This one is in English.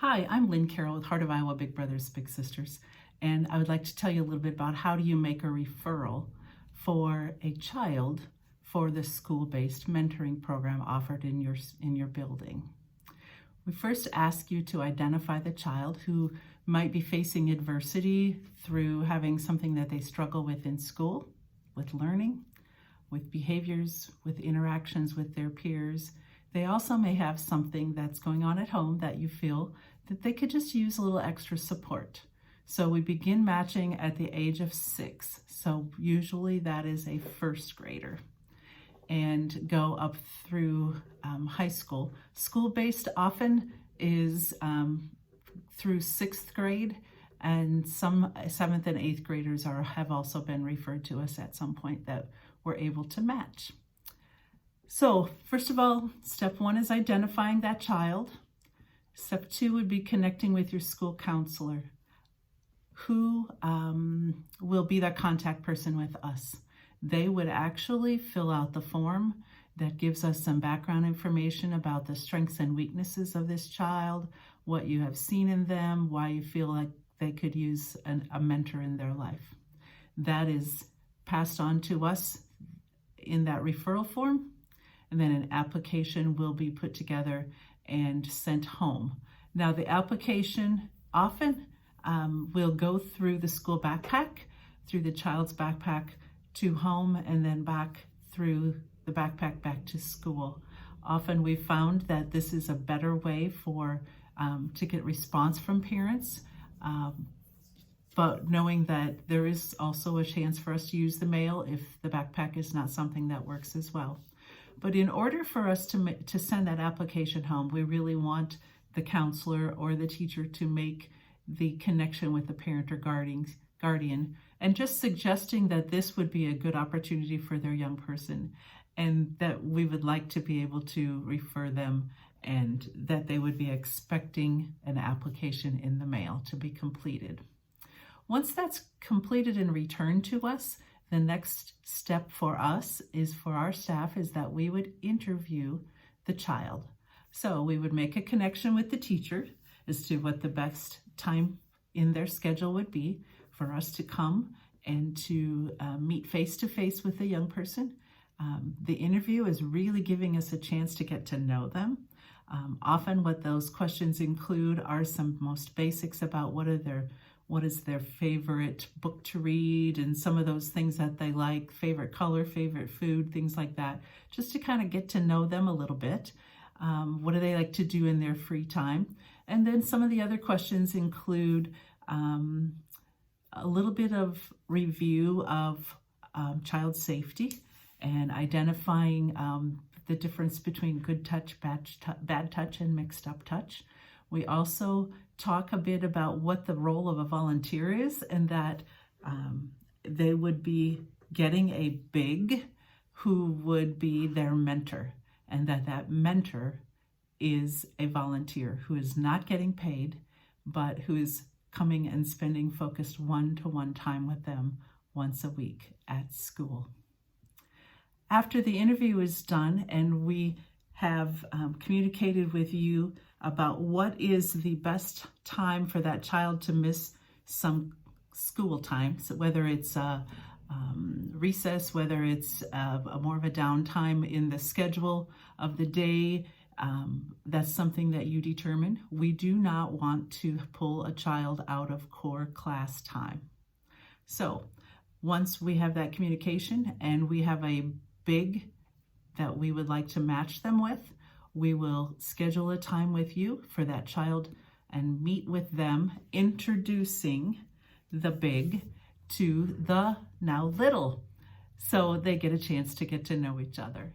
Hi, I'm Lynne Carroll with Heart of Iowa Big Brothers Big Sisters, and I would like to tell you a little bit about how do you make a referral for a child for the school-based mentoring program offered in your building. We first ask you to identify the child who might be facing adversity through having something that they struggle with in school, with learning, with behaviors, with interactions with their peers. They also may have something that's going on at home that you feel that they could just use a little extra support. So we begin matching at the age of 6. So usually that is a first grader, and go up through high school. School-based often is through 6th grade, and some 7th and 8th graders have also been referred to us at some point that we're able to match. So first of all, step 1 is identifying that child. Step 2 would be connecting with your school counselor, who will be that contact person with us. They would actually fill out the form that gives us some background information about the strengths and weaknesses of this child, what you have seen in them, why you feel like they could use a mentor in their life. That is passed on to us in that referral form, and then an application will be put together and sent home. Now, the application often will go through the school backpack, through the child's backpack to home, and then back through the backpack back to school. Often we found that this is a better way to get response from parents, but knowing that there is also a chance for us to use the mail if the backpack is not something that works as well. But in order for us to send that application home, we really want the counselor or the teacher to make the connection with the parent or guardian, and just suggesting that this would be a good opportunity for their young person, and that we would like to be able to refer them, and that they would be expecting an application in the mail to be completed. Once that's completed and returned to us, the next step for us for our staff is that we would interview the child. So we would make a connection with the teacher as to what the best time in their schedule would be for us to come and to meet face-to-face with the young person. The interview is really giving us a chance to get to know them. Often what those questions include are some most basics about what is their favorite book to read, and some of those things that they like, favorite color, favorite food, things like that, just to kind of get to know them a little bit. What do they like to do in their free time? And then some of the other questions include a little bit of review of child safety and identifying the difference between good touch, bad touch, and mixed up touch. We also talk a bit about what the role of a volunteer is, and that they would be getting a big who would be their mentor, and that mentor is a volunteer who is not getting paid, but who is coming and spending focused one-to-one time with them once a week at school. After the interview is done and we have communicated with you about what is the best time for that child to miss some school time, so whether it's recess, whether it's more of a downtime in the schedule of the day, that's something that you determine. We do not want to pull a child out of core class time. So once we have that communication and we have a big that we would like to match them with, we will schedule a time with you for that child and meet with them, introducing the big to the now little, so they get a chance to get to know each other.